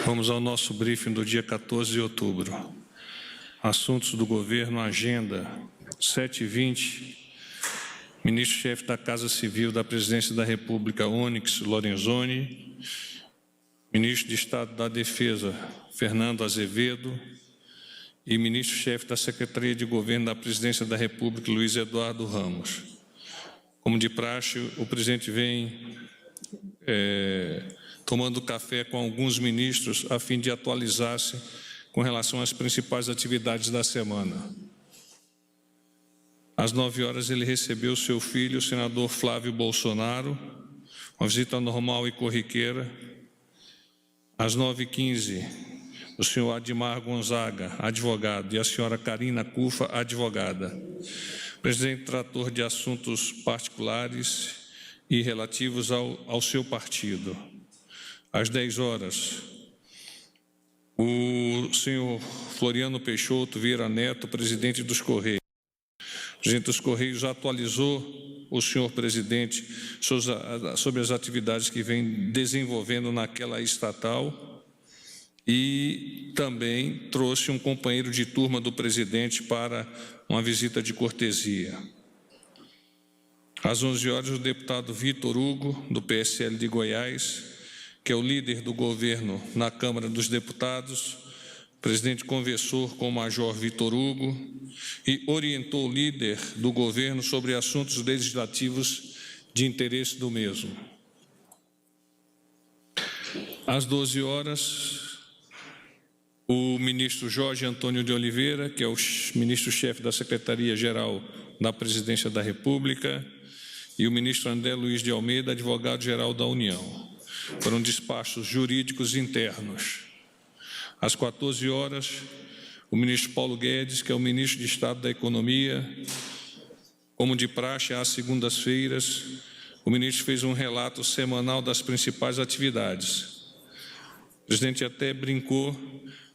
Vamos ao nosso briefing do dia 14 de outubro. Assuntos do governo, agenda, 7h20. Ministro-chefe da Casa Civil da Presidência da República, Onyx Lorenzoni. Ministro de Estado da Defesa, Fernando Azevedo. E ministro-chefe da Secretaria de Governo da Presidência da República, Luiz Eduardo Ramos. Como de praxe, o presidente vem tomando café com alguns ministros a fim de atualizar-se com relação às principais atividades da semana. Às 9 horas ele recebeu seu filho, o senador Flávio Bolsonaro, uma visita normal e corriqueira. Às 9h15, o senhor Admar Gonzaga, advogado, e a senhora Karina Cufa, advogada. Presidente trator de assuntos particulares e relativos ao seu partido. Às 10 horas, o senhor Floriano Peixoto Vieira Neto, presidente dos Correios. O presidente dos Correios atualizou o senhor presidente sobre as atividades que vem desenvolvendo naquela estatal e também trouxe um companheiro de turma do presidente para uma visita de cortesia. Às 11 horas, o deputado Vitor Hugo, do PSL de Goiás, que é o líder do governo na Câmara dos Deputados, o presidente conversou com o major Vitor Hugo e orientou o líder do governo sobre assuntos legislativos de interesse do mesmo. Às 12 horas, o ministro Jorge Antônio de Oliveira, que é o ministro-chefe da Secretaria-Geral da Presidência da República, e o ministro André Luiz de Almeida, advogado-geral da União. Foram despachos jurídicos internos. Às 14 horas, o ministro Paulo Guedes, que é o ministro de Estado da Economia, como de praxe, às segundas-feiras, o ministro fez um relato semanal das principais atividades. O presidente até brincou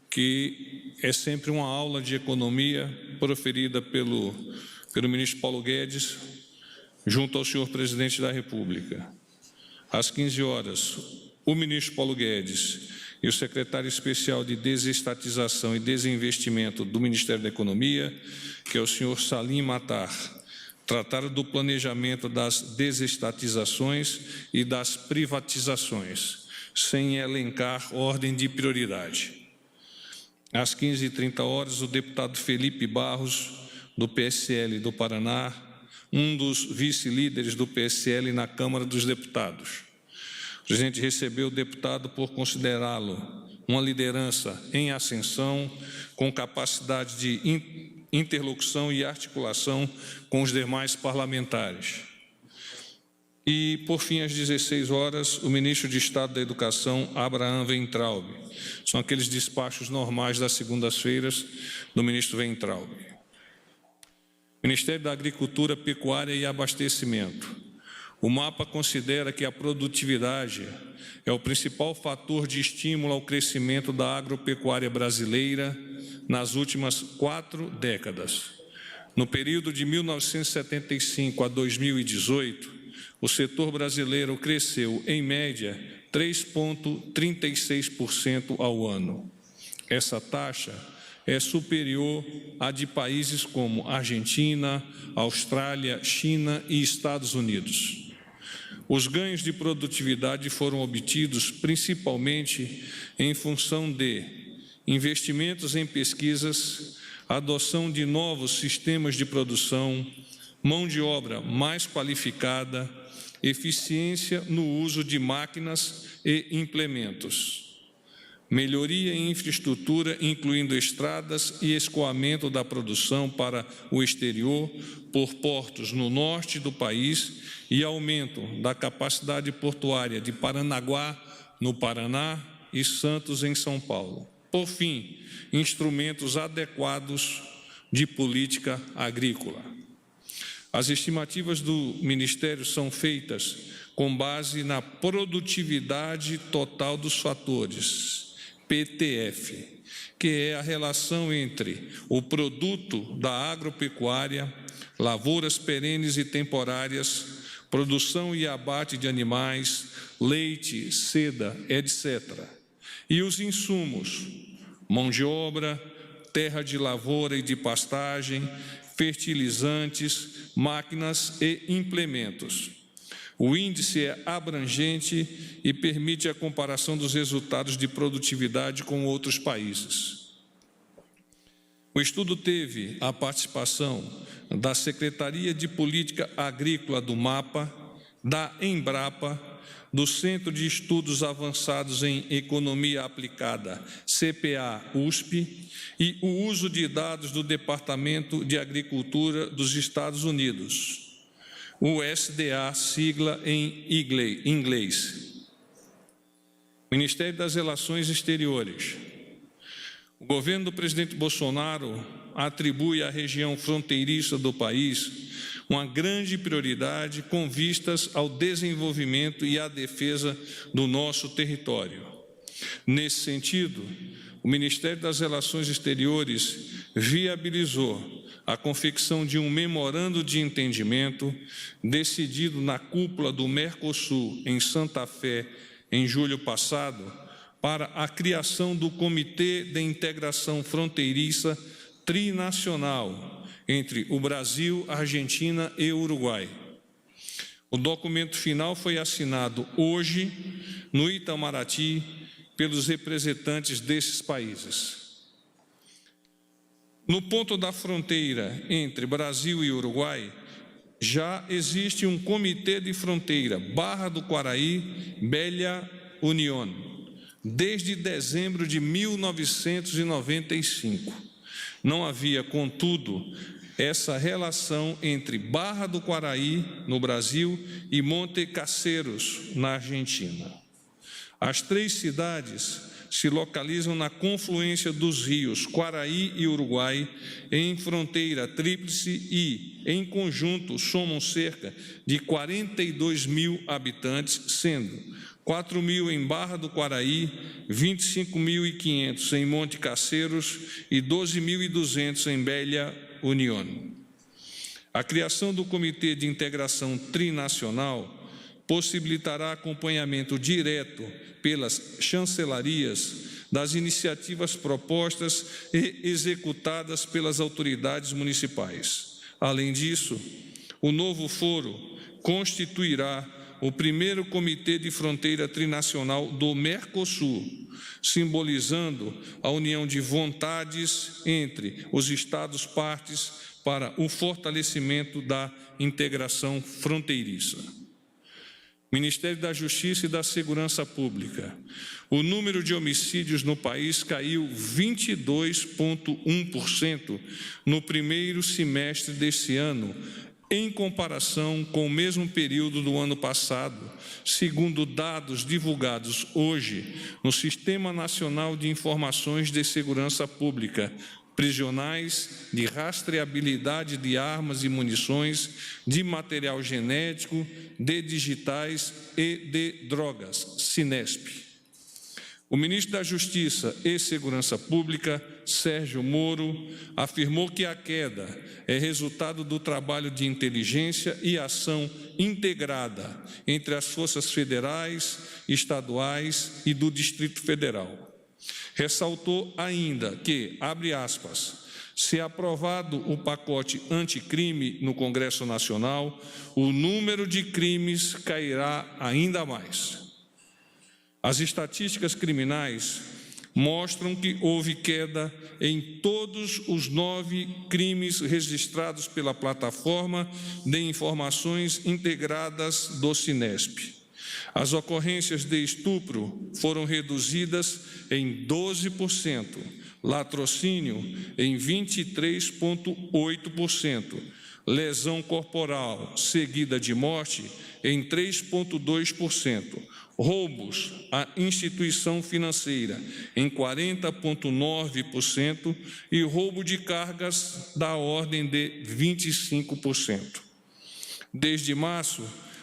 que é sempre uma aula de economia proferida pelo ministro Paulo Guedes, junto ao senhor presidente da República. Às 15 horas, o ministro Paulo Guedes e o secretário especial de Desestatização e Desinvestimento do Ministério da Economia, que é o senhor Salim Matar, trataram do planejamento das desestatizações e das privatizações, sem elencar ordem de prioridade. Às 15h30, o deputado Felipe Barros, do PSL do Paraná, um dos vice-líderes do PSL na Câmara dos Deputados. O presidente recebeu o deputado por considerá-lo uma liderança em ascensão, com capacidade de interlocução e articulação com os demais parlamentares. E, por fim, às 16 horas, o ministro de Estado da Educação, Abraham Weintraub. São aqueles despachos normais das segundas-feiras do ministro Weintraub. Ministério da Agricultura, Pecuária e Abastecimento. O mapa considera que a produtividade é o principal fator de estímulo ao crescimento da agropecuária brasileira nas últimas 4 décadas. No período de 1975 a 2018, o setor brasileiro cresceu, em média, 3,36% ao ano. Essa taxa é superior à de países como Argentina, Austrália, China e Estados Unidos. Os ganhos de produtividade foram obtidos principalmente em função de investimentos em pesquisas, adoção de novos sistemas de produção, mão de obra mais qualificada, eficiência no uso de máquinas e implementos. Melhoria em infraestrutura, incluindo estradas e escoamento da produção para o exterior por portos no norte do país e aumento da capacidade portuária de Paranaguá, no Paraná, e Santos, em São Paulo. Por fim, instrumentos adequados de política agrícola. As estimativas do Ministério são feitas com base na produtividade total dos fatores, PTF, que é a relação entre o produto da agropecuária, lavouras perenes e temporárias, produção e abate de animais, leite, seda, etc., e os insumos, mão de obra, terra de lavoura e de pastagem, fertilizantes, máquinas e implementos. O índice é abrangente e permite a comparação dos resultados de produtividade com outros países. O estudo teve a participação da Secretaria de Política Agrícola do MAPA, da Embrapa, do Centro de Estudos Avançados em Economia Aplicada, CPA-USP, e o uso de dados do Departamento de Agricultura dos Estados Unidos, USDA, sigla em inglês. Ministério das Relações Exteriores. O governo do presidente Bolsonaro atribui à região fronteiriça do país uma grande prioridade com vistas ao desenvolvimento e à defesa do nosso território. Nesse sentido, o Ministério das Relações Exteriores viabilizou a confecção de um memorando de entendimento decidido na cúpula do Mercosul em Santa Fé em julho passado para a criação do Comitê de Integração Fronteiriça Trinacional entre o Brasil, Argentina e Uruguai. O documento final foi assinado hoje no Itamaraty pelos representantes desses países. No ponto da fronteira entre Brasil e Uruguai, já existe um comitê de fronteira, Barra do Quaraí, Bella Unión, desde dezembro de 1995. Não havia, contudo, essa relação entre Barra do Quaraí, no Brasil, e Monte Caseros, na Argentina. As três cidades se localizam na confluência dos rios Quaraí e Uruguai, em fronteira tríplice e, em conjunto, somam cerca de 42 mil habitantes, sendo 4 mil em Barra do Quaraí, 25.500 em Monte Caseros e 12.200 em Bella Unión. A criação do Comitê de Integração Trinacional possibilitará acompanhamento direto pelas chancelarias das iniciativas propostas e executadas pelas autoridades municipais. Além disso, o novo foro constituirá o primeiro Comitê de Fronteira Trinacional do Mercosul, simbolizando a união de vontades entre os Estados-partes para o fortalecimento da integração fronteiriça. Ministério da Justiça e da Segurança Pública. O número de homicídios no país caiu 22,1% no primeiro semestre deste ano, em comparação com o mesmo período do ano passado, segundo dados divulgados hoje no Sistema Nacional de Informações de Segurança Pública, prisionais, de rastreabilidade de armas e munições, de material genético, de digitais e de drogas, Sinesp. O ministro da Justiça e Segurança Pública, Sérgio Moro, afirmou que a queda é resultado do trabalho de inteligência e ação integrada entre as forças federais, estaduais e do Distrito Federal. Ressaltou ainda que, abre aspas, se aprovado o pacote anticrime no Congresso Nacional, o número de crimes cairá ainda mais. As estatísticas criminais mostram que houve queda em todos os 9 crimes registrados pela Plataforma de Informações Integradas do Sinesp. As ocorrências de estupro foram reduzidas em 12%, latrocínio em 23,8%, lesão corporal seguida de morte em 3,2%, roubos à instituição financeira em 40,9% e roubo de cargas da ordem de 25%. Desde março,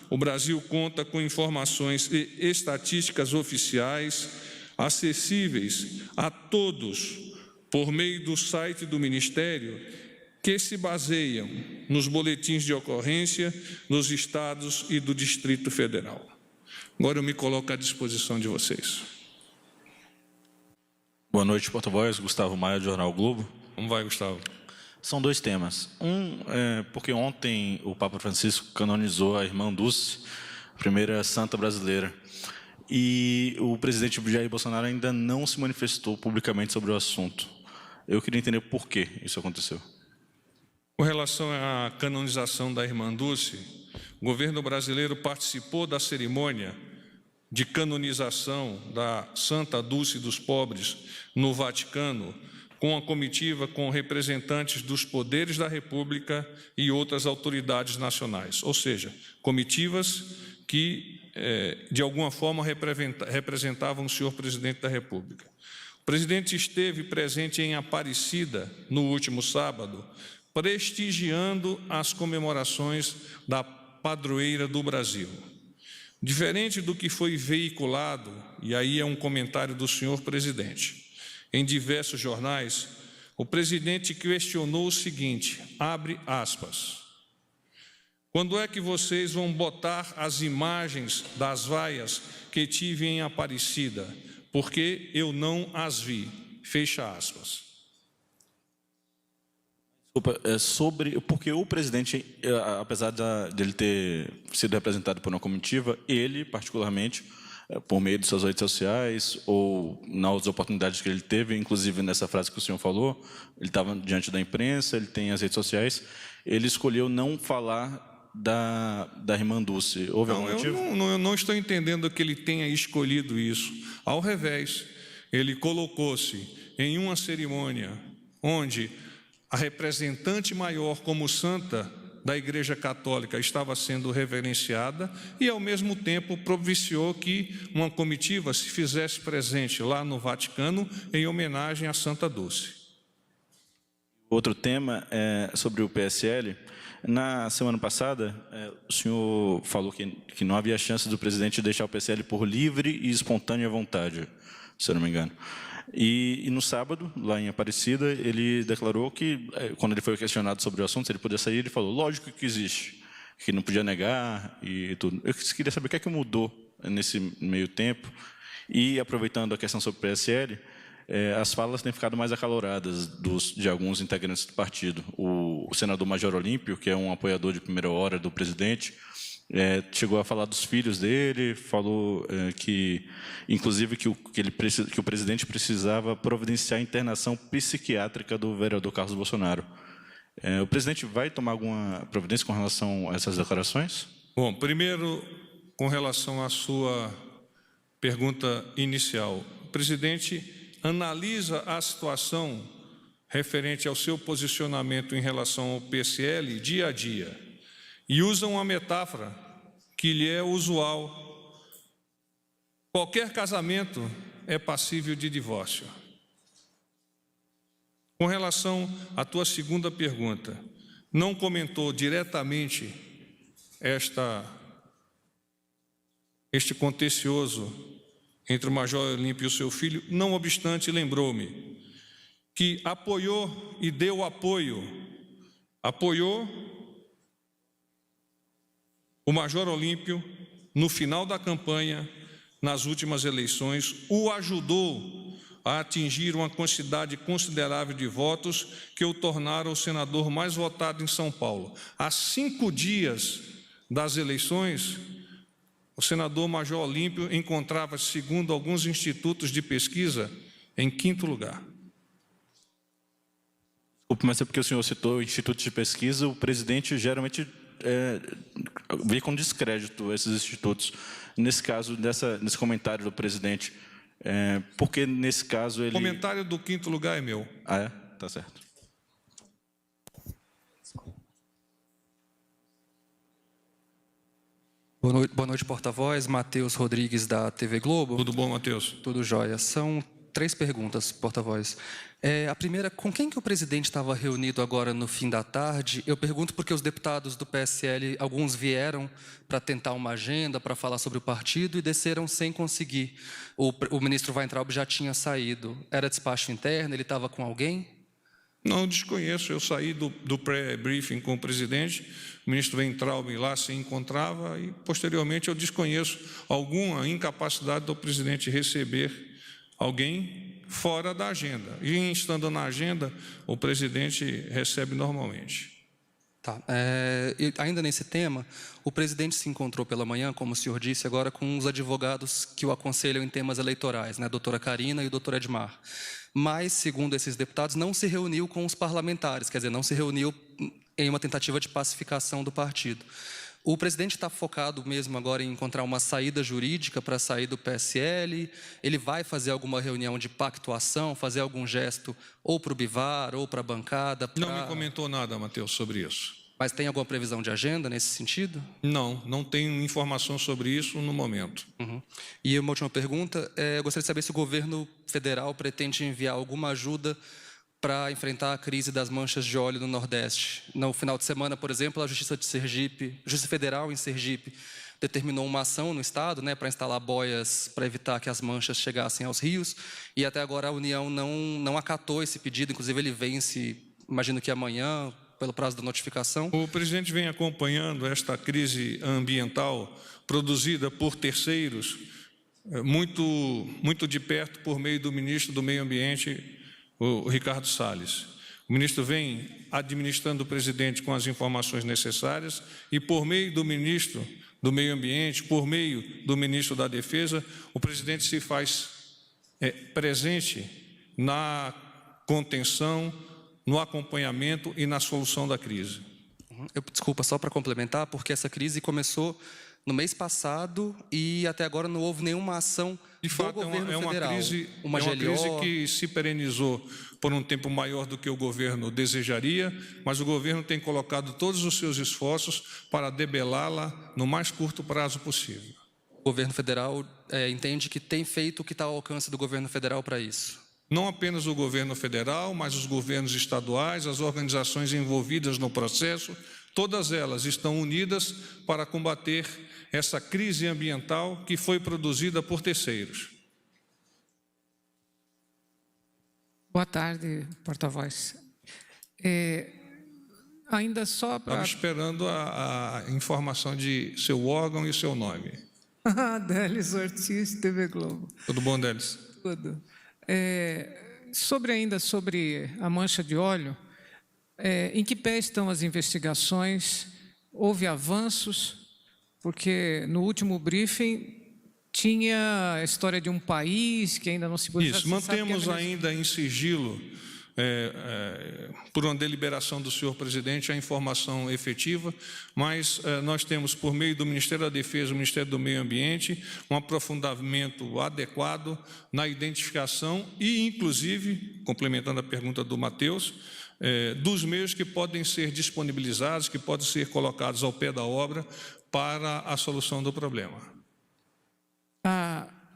o Brasil conta com informações e estatísticas oficiais acessíveis a todos por meio do site do Ministério, que se baseiam nos boletins de ocorrência dos estados e do Distrito Federal. Agora eu me coloco à disposição de vocês. Boa noite, porta-voz. Gustavo Maia, do Jornal Globo. Como vai, Gustavo? São dois temas. Porque ontem o Papa Francisco canonizou a irmã Dulce, a primeira santa brasileira. E o presidente Jair Bolsonaro ainda não se manifestou publicamente sobre o assunto. Eu queria entender por que isso aconteceu. Com relação à canonização da irmã Dulce, o governo brasileiro participou da cerimônia de canonização da Santa Dulce dos Pobres no Vaticano, com a comitiva com representantes dos poderes da República e outras autoridades nacionais, ou seja, comitivas que, de alguma forma, representavam o senhor presidente da República. O presidente esteve presente em Aparecida, no último sábado, prestigiando as comemorações da padroeira do Brasil. Diferente do que foi veiculado, e aí é um comentário do senhor presidente, em diversos jornais, o presidente questionou o seguinte, abre aspas, quando é que vocês vão botar as imagens das vaias que tive em Aparecida? Porque eu não as vi, fecha aspas. Porque o presidente, apesar dele ter sido representado por uma comitiva, ele, particularmente, por meio de suas redes sociais ou nas oportunidades que ele teve, inclusive nessa frase que o senhor falou, ele estava diante da imprensa, ele tem as redes sociais, ele escolheu não falar da irmã Dulce. Houve algum motivo? Eu não estou entendendo que ele tenha escolhido isso. Ao revés, ele colocou-se em uma cerimônia onde a representante maior como santa da Igreja Católica estava sendo reverenciada e, ao mesmo tempo, propiciou que uma comitiva se fizesse presente lá no Vaticano em homenagem à Santa Dulce. Outro tema é sobre o PSL. Na semana passada, o senhor falou que não havia chance do presidente deixar o PSL por livre e espontânea vontade, se eu não me engano. E no sábado, lá em Aparecida, ele declarou que, quando ele foi questionado sobre o assunto, se ele podia sair, ele falou, lógico que existe, que não podia negar e tudo. Eu queria saber o que é que mudou nesse meio tempo. E, aproveitando a questão sobre o PSL, as falas têm ficado mais acaloradas de alguns integrantes do partido. O senador Major Olímpio, que é um apoiador de primeira hora do presidente, chegou a falar dos filhos dele, falou que, inclusive, que o presidente precisava providenciar a internação psiquiátrica do vereador Carlos Bolsonaro. O presidente vai tomar alguma providência com relação a essas declarações? Bom, primeiro, com relação à sua pergunta inicial, o presidente analisa a situação referente ao seu posicionamento em relação ao PSL dia a dia. E usa uma metáfora que lhe é usual. Qualquer casamento é passível de divórcio. Com relação à tua segunda pergunta, não comentou diretamente este contencioso entre o Major Olímpio e o seu filho, não obstante, lembrou-me que apoiou e deu apoiou o Major Olímpio, no final da campanha, nas últimas eleições, o ajudou a atingir uma quantidade considerável de votos que o tornaram o senador mais votado em São Paulo. Há 5 dias das eleições, o senador Major Olímpio encontrava-se, segundo alguns institutos de pesquisa, em 5º lugar. Mas é porque o senhor citou o instituto de pesquisa, o presidente geralmente vê com descrédito esses institutos. Nesse caso, nesse comentário do presidente, porque nesse caso ele... O comentário do 5º lugar é meu. Ah, é? Tá certo. Boa noite, porta-voz. Matheus Rodrigues, da TV Globo. Tudo bom, Matheus? Tudo jóia. São 3 perguntas, porta-voz. A primeira, com quem que o presidente estava reunido agora no fim da tarde? Eu pergunto porque os deputados do PSL, alguns vieram para tentar uma agenda, para falar sobre o partido e desceram sem conseguir. O ministro Weintraub já tinha saído. Era despacho interno? Ele estava com alguém? Não, desconheço. Eu saí do pré-briefing com o presidente, o ministro Weintraub lá se encontrava e, posteriormente, eu desconheço alguma incapacidade do presidente receber alguém fora da agenda. E, estando na agenda, o presidente recebe normalmente. Tá. E ainda nesse tema, o presidente se encontrou pela manhã, como o senhor disse agora, com os advogados que o aconselham em temas eleitorais, né, a doutora Karina e o doutor Edmar. Mas, segundo esses deputados, não se reuniu com os parlamentares, quer dizer, não se reuniu em uma tentativa de pacificação do partido. O presidente está focado mesmo agora em encontrar uma saída jurídica para sair do PSL? Ele vai fazer alguma reunião de pactuação, fazer algum gesto ou para o Bivar ou para a bancada? Não me comentou nada, Matheus, sobre isso. Mas tem alguma previsão de agenda nesse sentido? Não tenho informação sobre isso no momento. Uhum. E uma última pergunta, eu gostaria de saber se o governo federal pretende enviar alguma ajuda para enfrentar a crise das manchas de óleo no Nordeste. No final de semana, por exemplo, a Justiça Federal em Sergipe determinou uma ação no Estado, né, para instalar boias para evitar que as manchas chegassem aos rios, e até agora a União não acatou esse pedido, inclusive ele vence, imagino que amanhã, pelo prazo da notificação. O presidente vem acompanhando esta crise ambiental produzida por terceiros muito de perto por meio do ministro do Meio Ambiente, o Ricardo Salles. O ministro vem administrando o presidente com as informações necessárias e, por meio do ministro do Meio Ambiente, por meio do ministro da Defesa, o presidente se faz presente na contenção, no acompanhamento e na solução da crise. Desculpa, só para complementar, porque essa crise começou no mês passado e até agora não houve nenhuma ação de fato, do governo é uma federal. Crise, uma crise que se perenizou por um tempo maior do que o governo desejaria, mas o governo tem colocado todos os seus esforços para debelá-la no mais curto prazo possível. O governo federal entende que tem feito o que está ao alcance do governo federal para isso? Não apenas o governo federal, mas os governos estaduais, as organizações envolvidas no processo, todas elas estão unidas para combater essa crise ambiental que foi produzida por terceiros. Boa tarde, porta-voz. Ainda só para... Estava esperando a informação de seu órgão e seu nome. Délis Ortiz, TV Globo. Tudo bom, Délis? Tudo. Sobre a mancha de óleo, em que pé estão as investigações? Houve avanços? Porque no último briefing tinha a história de um país que ainda não se... Isso, mantemos ainda em sigilo, por uma deliberação do senhor presidente, a informação efetiva, mas nós temos, por meio do Ministério da Defesa, o Ministério do Meio Ambiente, um aprofundamento adequado na identificação e, inclusive, complementando a pergunta do Matheus, dos meios que podem ser disponibilizados, que podem ser colocados ao pé da obra para a solução do problema.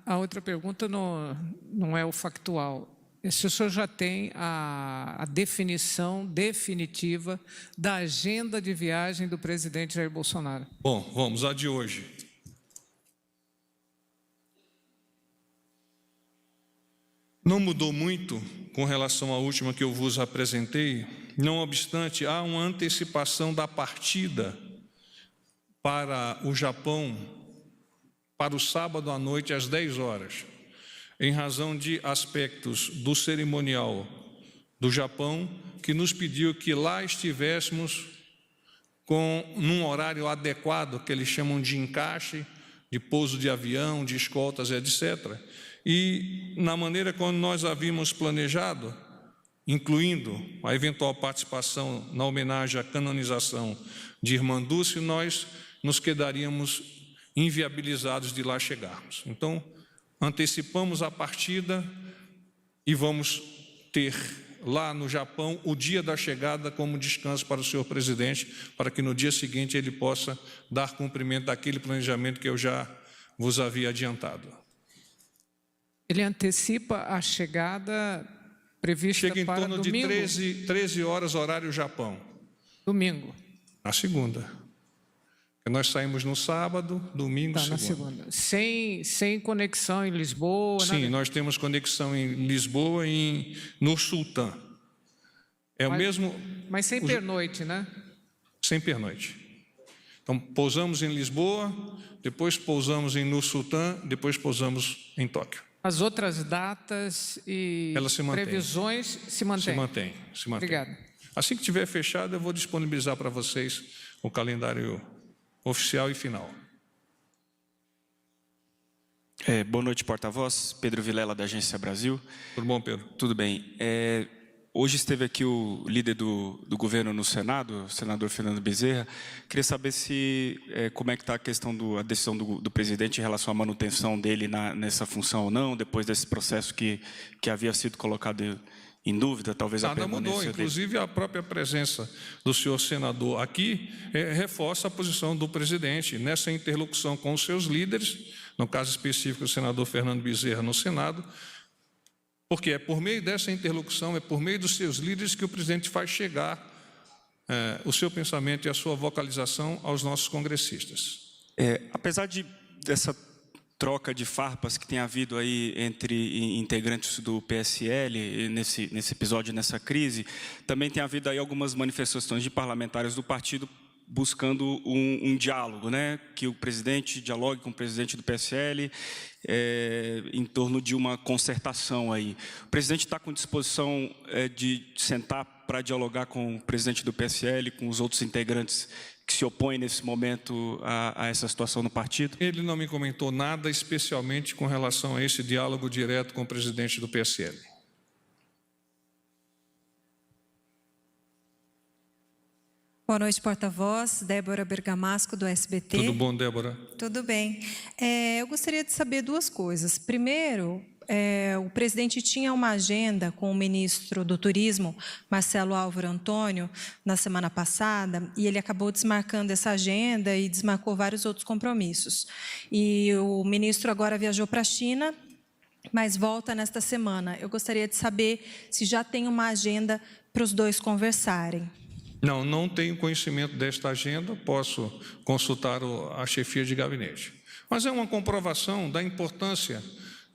A outra pergunta não é o factual. Se o senhor já tem a definição definitiva da agenda de viagem do presidente Jair Bolsonaro? Bom, vamos à de hoje. Não mudou muito com relação à última que eu vos apresentei, não obstante, há uma antecipação da partida para o Japão para o sábado à noite às 10 horas, em razão de aspectos do cerimonial do Japão, que nos pediu que lá estivéssemos num horário adequado, que eles chamam de encaixe, de pouso de avião, de escoltas, etc. E, na maneira como nós havíamos planejado, incluindo a eventual participação na homenagem à canonização de Irmã Dulce, nós nos quedaríamos inviabilizados de lá chegarmos. Então, antecipamos a partida e vamos ter lá no Japão o dia da chegada como descanso para o senhor presidente, para que no dia seguinte ele possa dar cumprimento àquele planejamento que eu já vos havia adiantado. Ele antecipa a chegada prevista para domingo? Chega em torno de 13 horas, horário Japão. Domingo? Na segunda. Nós saímos no sábado, domingo, segunda. Na segunda. Sem conexão em Lisboa? Sim, nós temos conexão em Lisboa e no Sultã. Mas sem pernoite, né? Sem pernoite. Então, pousamos em Lisboa, depois pousamos em Nur Sultã, depois pousamos em Tóquio. As outras datas e Ela se mantém. previsões se mantêm? Se mantém. Obrigado. Assim que tiver fechado, eu vou disponibilizar para vocês o calendário oficial e final. Boa noite, porta-voz. Pedro Vilela, da Agência Brasil. Tudo bom, Pedro? Tudo bem. Hoje esteve aqui o líder do governo no Senado, o senador Fernando Bezerra. Queria saber como é que está a questão da decisão do presidente em relação à manutenção dele nessa função ou não, depois desse processo que havia sido colocado em dúvida, talvez a Nada permanência mudou, inclusive a própria presença do senhor senador aqui reforça a posição do presidente nessa interlocução com os seus líderes, no caso específico o senador Fernando Bezerra no Senado, porque é por meio dessa interlocução, é por meio dos seus líderes que o presidente faz chegar o seu pensamento e a sua vocalização aos nossos congressistas. Apesar dessa troca de farpas que tem havido aí entre integrantes do PSL nesse episódio, nessa crise, também tem havido aí algumas manifestações de parlamentares do partido buscando um diálogo, né? Que o presidente dialogue com o presidente do PSL em torno de uma concertação aí. O presidente está com disposição de sentar para dialogar com o presidente do PSL, com os outros integrantes que se opõem nesse momento a essa situação no partido? Ele não me comentou nada especialmente com relação a esse diálogo direto com o presidente do PSL. Boa noite, porta-voz. Débora Bergamasco, do SBT. Tudo bom, Débora? Tudo bem. Eu gostaria de saber duas coisas. Primeiro, o presidente tinha uma agenda com o ministro do Turismo, Marcelo Álvaro Antônio, na semana passada, e ele acabou desmarcando essa agenda e desmarcou vários outros compromissos. E o ministro agora viajou para a China, mas volta nesta semana. Eu gostaria de saber se já tem uma agenda para os dois conversarem. Não tenho conhecimento desta agenda, posso consultar a chefia de gabinete. Mas é uma comprovação da importância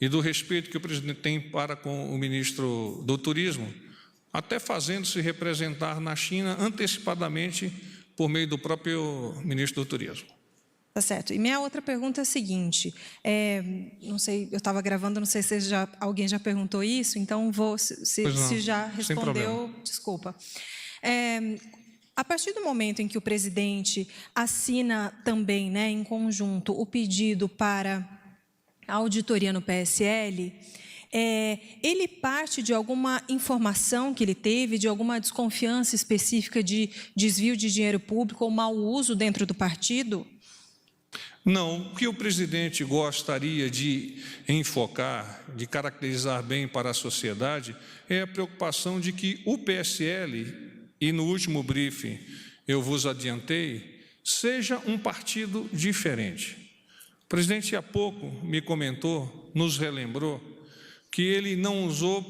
e do respeito que o presidente tem para com o ministro do Turismo, até fazendo-se representar na China antecipadamente por meio do próprio ministro do Turismo. Tá certo. E minha outra pergunta é a seguinte, não sei, eu estava gravando, não sei se alguém já perguntou isso, então se já respondeu, desculpa. A partir do momento em que o presidente assina também, né, em conjunto, o pedido para a auditoria no PSL, ele parte de alguma informação que ele teve, de alguma desconfiança específica de desvio de dinheiro público ou mau uso dentro do partido? Não, o que o presidente gostaria de enfocar, de caracterizar bem para a sociedade, é a preocupação de que o PSL, e no último briefing eu vos adiantei, seja um partido diferente. O presidente há pouco me comentou, nos relembrou, que ele não usou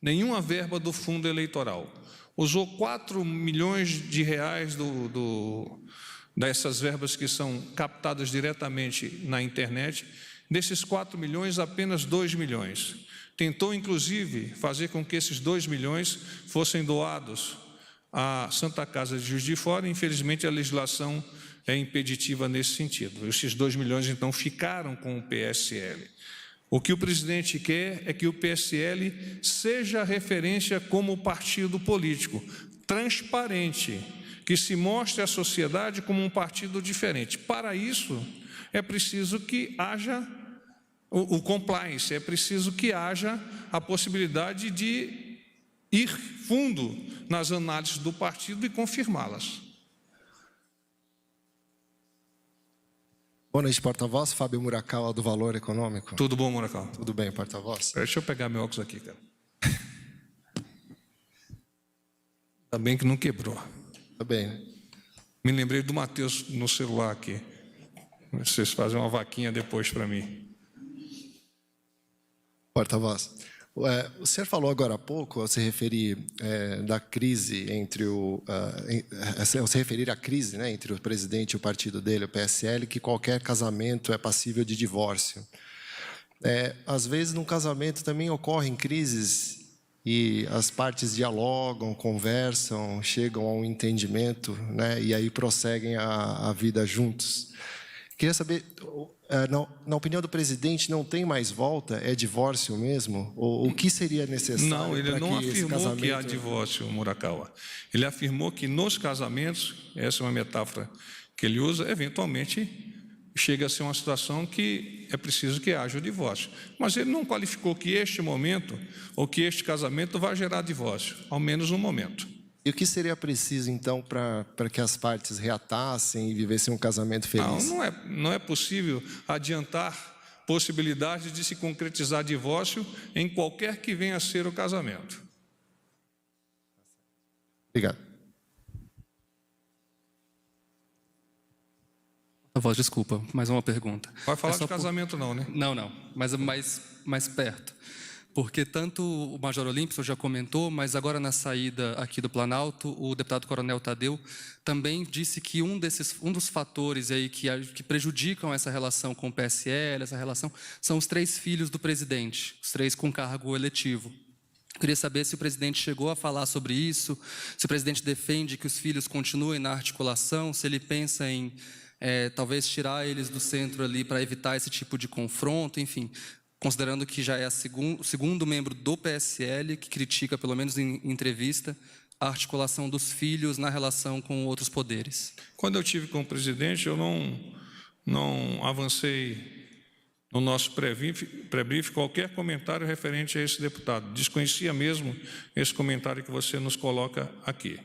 nenhuma verba do fundo eleitoral. Usou 4 milhões de reais dessas verbas que são captadas diretamente na internet. Desses 4 milhões, apenas 2 milhões. Tentou, inclusive, fazer com que esses 2 milhões fossem doados à Santa Casa de Juiz de Fora. Infelizmente, a legislação é impeditiva nesse sentido. Esses 2 milhões, então, ficaram com o PSL. O que o presidente quer é que o PSL seja referência como partido político, transparente, que se mostre à sociedade como um partido diferente. Para isso, é preciso que haja o compliance, é preciso que haja a possibilidade de ir fundo nas análises do partido e confirmá-las. Boa noite, porta-voz. Fábio Murakawa, do Valor Econômico. Tudo bom, Murakawa? Tudo bem, porta-voz? Deixa eu pegar meu óculos aqui, cara. Ainda bem que não quebrou. Tá bem. Me lembrei do Matheus no celular aqui. Vocês fazem uma vaquinha depois para mim. Porta-voz, o senhor falou agora há pouco, ao se referir da crise entre ao se referir à crise, né, entre o presidente e o partido dele, o PSL, que qualquer casamento é passível de divórcio. Às vezes, num casamento também ocorrem crises e as partes dialogam, conversam, chegam a um entendimento, né, e aí prosseguem a vida juntos. Queria saber, na opinião do presidente, não tem mais volta? É divórcio mesmo? Ou o que seria necessário? Não, ele não afirmou que há casamento... divórcio, Murakawa. Ele afirmou que nos casamentos, essa é uma metáfora que ele usa, eventualmente chega a ser uma situação que é preciso que haja o divórcio. Mas ele não qualificou que este momento ou que este casamento vai gerar divórcio, ao menos no momento. E o que seria preciso, então, para que as partes reatassem e vivessem um casamento feliz? Não é possível adiantar possibilidade de se concretizar divórcio em qualquer que venha a ser o casamento. Obrigado. Voz, desculpa, mais uma pergunta. Vai falar de casamento não, né? Não, mas mais perto. Porque tanto o Major Olímpio já comentou, mas agora na saída aqui do Planalto, o deputado Coronel Tadeu também disse que um dos fatores aí que prejudicam essa relação com o PSL, essa relação, são os 3 filhos do presidente, os 3 com cargo eletivo. Eu queria saber se o presidente chegou a falar sobre isso, se o presidente defende que os filhos continuem na articulação, se ele pensa em talvez tirar eles do centro ali para evitar esse tipo de confronto, enfim... considerando que já é o segundo membro do PSL que critica, pelo menos em entrevista, a articulação dos filhos na relação com outros poderes. Quando eu tive com o presidente, eu não avancei no nosso pré-brief qualquer comentário referente a esse deputado. Desconhecia mesmo esse comentário que você nos coloca aqui.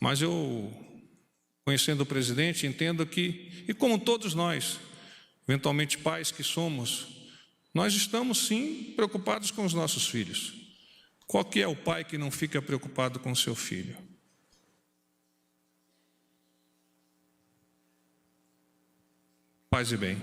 Mas eu, conhecendo o presidente, entendo que, e como todos nós, eventualmente pais que somos, nós estamos, sim, preocupados com os nossos filhos. Qual que é o pai que não fica preocupado com o seu filho? Paz e bem.